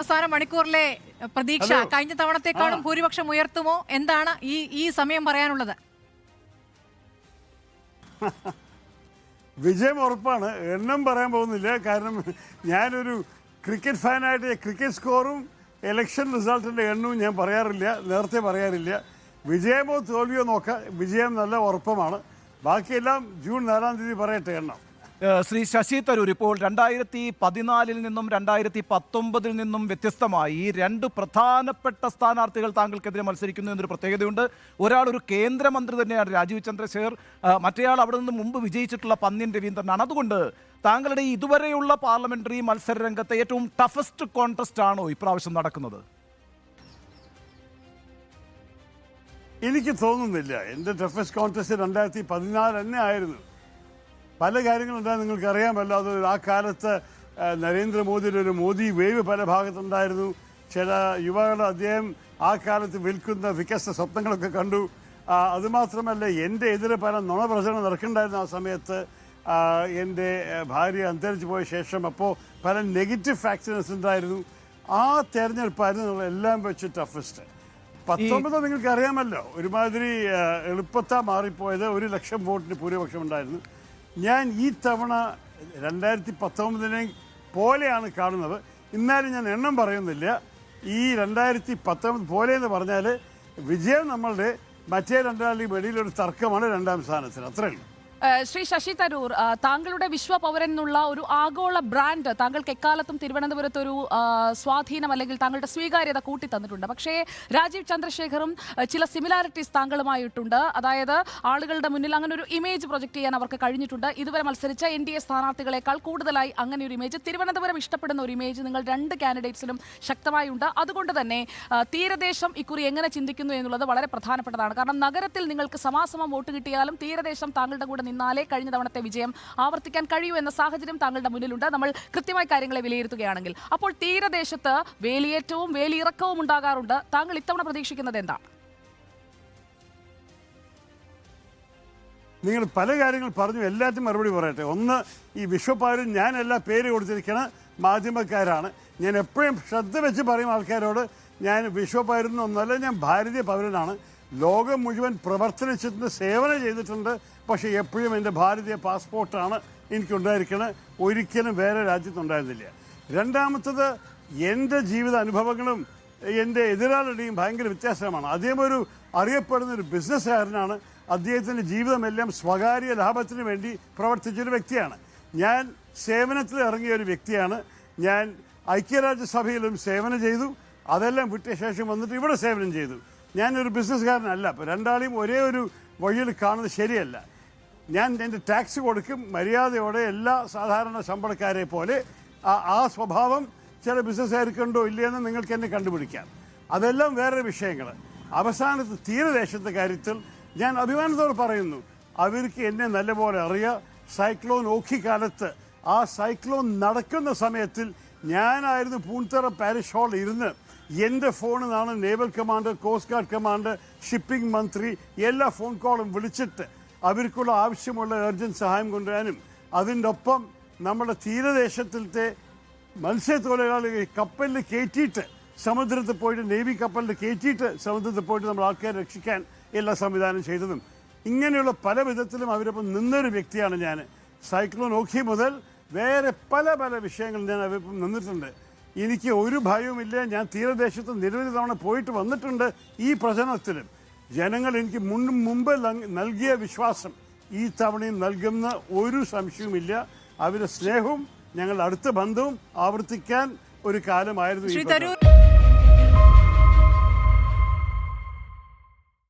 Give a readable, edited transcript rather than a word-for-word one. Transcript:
അവസാന മണിക്കൂറിലെ പ്രതീക്ഷ കഴിഞ്ഞ തവണത്തെക്കാളും ഭൂരിപക്ഷം ഉയർത്തുമോ? എന്താണ് ഈ സമയം പറയാനുള്ളത്? വിജയം ഉറപ്പാണ്. എണ്ണം പറയാൻ പോകുന്നില്ല. കാരണം ഞാനൊരു ക്രിക്കറ്റ് ഫാനായിട്ട് ക്രിക്കറ്റ് സ്കോറും ഇലക്ഷൻ റിസൾട്ടിൻ്റെ എണ്ണവും ഞാൻ പറയാറില്ല, നേരത്തെ പറയാറില്ല. വിജയമോ തോൽവിയോ നോക്കാം. വിജയം നല്ല ഉറപ്പമാണ്. ബാക്കിയെല്ലാം ജൂൺ 4-ാം തീയതി പറയട്ടെ എണ്ണം. ശ്രീ ശശി തരൂർ, ഇപ്പോൾ 2014 നിന്നും 2019 നിന്നും വ്യത്യസ്തമായി രണ്ട് പ്രധാനപ്പെട്ട സ്ഥാനാർത്ഥികൾ താങ്കൾക്കെതിരെ മത്സരിക്കുന്നു എന്നൊരു പ്രത്യേകതയുണ്ട്. ഒരാൾ ഒരു കേന്ദ്രമന്ത്രി തന്നെയാണ്, രാജീവ് ചന്ദ്രശേഖർ. മറ്റേയാൾ അവിടെ നിന്ന് മുമ്പ് വിജയിച്ചിട്ടുള്ള പന്ന്യൻ രവീന്ദ്രനാണ്. അതുകൊണ്ട് താങ്കളുടെ ഇതുവരെയുള്ള പാർലമെന്ററി മത്സര രംഗത്തെ ഏറ്റവും ടഫസ്റ്റ് കോൺടെസ്റ്റ് ആണോ ഇപ്രാവശ്യം നടക്കുന്നത്? എനിക്ക് തോന്നുന്നില്ല. എൻ്റെ ടഫസ്റ്റ് കോൺടെസ്റ്റ് 2014 തന്നെ ആയിരുന്നു. പല കാര്യങ്ങളുണ്ടായി, നിങ്ങൾക്കറിയാമല്ലോ. അത് ആ കാലത്ത് നരേന്ദ്രമോദിയുടെ ഒരു മോദി വേവ് പല ഭാഗത്തുണ്ടായിരുന്നു. ചില യുവകൾ അദ്ദേഹം ആ കാലത്ത് വിൽക്കുന്ന വികസന സ്വപ്നങ്ങളൊക്കെ കണ്ടു. അതുമാത്രമല്ല, എൻ്റെ എതിരെ പല നുണപ്രചരണം നടക്കുന്നുണ്ടായിരുന്നു ആ സമയത്ത്. എൻ്റെ ഭാര്യ അന്തരിച്ചു പോയ ശേഷം അപ്പോൾ പല നെഗറ്റീവ് ഫാക്ടേഴ്സ് ഉണ്ടായിരുന്നു. ആ തെരഞ്ഞെടുപ്പായിരുന്നു എല്ലാം വെച്ച് ടഫസ്റ്റ്. 19 നിങ്ങൾക്ക് അറിയാമല്ലോ, ഒരുമാതിരി എളുപ്പത്താ മാറിപ്പോയത്. 1 ലക്ഷം വോട്ടിന് ഭൂരിപക്ഷം ഉണ്ടായിരുന്നു. ഞാൻ ഈ തവണ 2019 പോലെയാണ് കാണുന്നത്. എന്നാലും ഞാൻ എണ്ണം പറയുന്നില്ല. ഈ 2019 പോലെ എന്ന് പറഞ്ഞാൽ വിജയം നമ്മളുടെ, മറ്റേ രണ്ടാളുടെയും വെളിയിലൊരു തർക്കമാണ് 2ാം സ്ഥാനത്തിന്, അത്രയേ ഉള്ളൂ. ശ്രീ ശശി തരൂർ, താങ്കളുടെ വിശ്വപൗരൻ എന്നുള്ള ഒരു ആഗോള ബ്രാൻഡ് താങ്കൾക്ക് എക്കാലത്തും തിരുവനന്തപുരത്ത് ഒരു സ്വാധീനം അല്ലെങ്കിൽ താങ്കളുടെ സ്വീകാര്യത കൂട്ടി തന്നിട്ടുണ്ട്. പക്ഷേ രാജീവ് ചന്ദ്രശേഖറും ചില സിമിലാരിറ്റീസ് താങ്കളുമായിട്ടുണ്ട്. അതായത് ആളുകളുടെ മുന്നിൽ അങ്ങനെ ഒരു ഇമേജ് പ്രൊജക്ട് ചെയ്യാൻ അവർക്ക് കഴിഞ്ഞിട്ടുണ്ട്. ഇതുവരെ മത്സരിച്ച NDA സ്ഥാനാർത്ഥികളെക്കാൾ കൂടുതലായി അങ്ങനെ ഒരു ഇമേജ്, തിരുവനന്തപുരം ഇഷ്ടപ്പെടുന്ന ഒരു ഇമേജ് നിങ്ങൾ രണ്ട് കാൻഡിഡേറ്റ്സിലും ശക്തമായുണ്ട്. അതുകൊണ്ട് തന്നെ തീരദേശം ഇക്കുറി എങ്ങനെ ചിന്തിക്കുന്നു എന്നുള്ളത് വളരെ പ്രധാനപ്പെട്ടതാണ്. കാരണം നഗരത്തിൽ നിങ്ങൾക്ക് സമാസമം വോട്ട് കിട്ടിയാലും തീരദേശം താങ്കളുടെ കൂടെ നിന്നാലേ കഴിഞ്ഞ തവണത്തെ വിജയം ആവർത്തിക്കാൻ കഴിയൂ എന്ന സാഹചര്യം താങ്കളുടെ മുന്നിലുണ്ട്, നമ്മൾ കൃത്യമായി കാര്യങ്ങളെ വിലയിരുത്തുകയാണെങ്കിൽ. അപ്പോൾ തീരദേശത്ത് വേലിയേറ്റവും വേലിയിറക്കവും ഉണ്ടാകാറുണ്ട്. താങ്കൾ ഇത്തവണ പ്രതീക്ഷിക്കുന്നത് എന്താണ്? നിങ്ങൾ പല കാര്യങ്ങൾ പറഞ്ഞു, എല്ലാറ്റും മറുപടി പറയട്ടെ. ഒന്ന്, ഈ വിശ്വപൗരൻ ഞാൻ എല്ലാ പേര് കൊടുത്തിരിക്കുന്ന മാധ്യമക്കാരാണ്. ഞാൻ എപ്പോഴും ശ്രദ്ധ വെച്ച് പറയും ആൾക്കാരോട്, ഞാൻ വിശ്വപൗരനൊന്നുമല്ല, ഞാൻ ഭാരതീയ പൗരനാണ്. ലോകം മുഴുവൻ പ്രവർത്തനിച്ചിട്ടുണ്ട്, സേവനം ചെയ്തിട്ടുണ്ട്. പക്ഷേ എപ്പോഴും എൻ്റെ ഭാരതീയ പാസ്പോർട്ടാണ് എനിക്കുണ്ടായിരിക്കുന്നത്. ഒരിക്കലും വേറെ രാജ്യത്തുണ്ടായിരുന്നില്ല. രണ്ടാമത്തത്, എൻ്റെ ജീവിത അനുഭവങ്ങളും എൻ്റെ എതിരാളിയുടെയും ഭയങ്കര വ്യത്യാസമാണ്. അദ്ദേഹം ഒരു അറിയപ്പെടുന്ന ഒരു ബിസിനസ്സുകാരനാണ്. അദ്ദേഹത്തിൻ്റെ ജീവിതമെല്ലാം സ്വകാര്യ ലാഭത്തിന് വേണ്ടി പ്രവർത്തിച്ചൊരു വ്യക്തിയാണ്. ഞാൻ സേവനത്തിൽ ഇറങ്ങിയ ഒരു വ്യക്തിയാണ്. ഞാൻ ഐക്യരാജ്യസഭയിലും സേവനം ചെയ്തു. അതെല്ലാം വിട്ട ശേഷം വന്നിട്ട് ഇവിടെ സേവനം ചെയ്തു. ഞാനൊരു ബിസിനസ്സുകാരനല്ല. അപ്പോൾ രണ്ടാളെയും ഒരേ ഒരു വഴിയിൽ കാണുന്നത് ശരിയല്ല. ഞാൻ എൻ്റെ ടാക്സ് കൊടുക്കും മര്യാദയോടെ, എല്ലാ സാധാരണ ശമ്പളക്കാരെ പോലെ. ആ സ്വഭാവം ചില ബിസിനസ്സുകാർക്കുണ്ടോ ഇല്ലയെന്ന് നിങ്ങൾക്ക് എന്നെ കണ്ടുപിടിക്കാം. അതെല്ലാം വേറെ വിഷയങ്ങൾ. അവസാനത്ത് തീരദേശത്തെ കാര്യത്തിൽ ഞാൻ അഭിമാനത്തോടെ പറയുന്നു, അവർക്ക് എന്നെ നല്ലപോലെ അറിയാം. സൈക്ലോൺ ഓഖി കാലത്ത് ആ സൈക്ലോൺ നടക്കുന്ന സമയത്തിൽ ഞാനായിരുന്നു പൂൺത്തറ പാരിഷ് ഹാളിൽ ഇരുന്ന് എൻ്റെ ഫോണിൽ നിന്നാണ് naval commander, coast guard commander, shipping മന്ത്രി എല്ലാ ഫോൺ കോളും വിളിച്ചിട്ട് അവർക്കുള്ള ആവശ്യമുള്ള അർജൻറ്റ് സഹായം കൊണ്ടുവരാനും, അതിൻ്റെ ഒപ്പം നമ്മുടെ തീരദേശത്തിലത്തെ മത്സ്യത്തൊഴിലാളികൾ കപ്പലിൽ കയറ്റിയിട്ട് സമുദ്രത്തിൽ പോയിട്ട്, നേവി കപ്പലിൽ കയറ്റിയിട്ട് സമുദ്രത്തിൽ പോയിട്ട് നമ്മൾ ആൾക്കാരെ രക്ഷിക്കാൻ എല്ലാ സംവിധാനം ചെയ്തതും, ഇങ്ങനെയുള്ള പല വിധത്തിലും അവരൊപ്പം നിന്നൊരു വ്യക്തിയാണ് ഞാൻ. സൈക്ലോൺ ഓഖി മുതൽ വേറെ പല പല വിഷയങ്ങൾ ഞാൻ അവരിപ്പം നിന്നിട്ടുണ്ട്. എനിക്ക് ഒരു ഭയവുമില്ല. ഞാൻ തീരദേശത്ത് നിരവധി തവണ പോയിട്ട് വന്നിട്ടുണ്ട്. ഈ പ്രചരണത്തിലും ജനങ്ങൾ എനിക്ക് മുമ്പ് നൽകിയ വിശ്വാസം ഈ തവണയും നൽകുന്ന ഒരു സംശയവുമില്ല. അവരുടെ സ്നേഹവും ഞങ്ങളുടെ അടുത്ത ബന്ധവും ആവർത്തിക്കാൻ ഒരു കാലമായിരുന്നു ഈ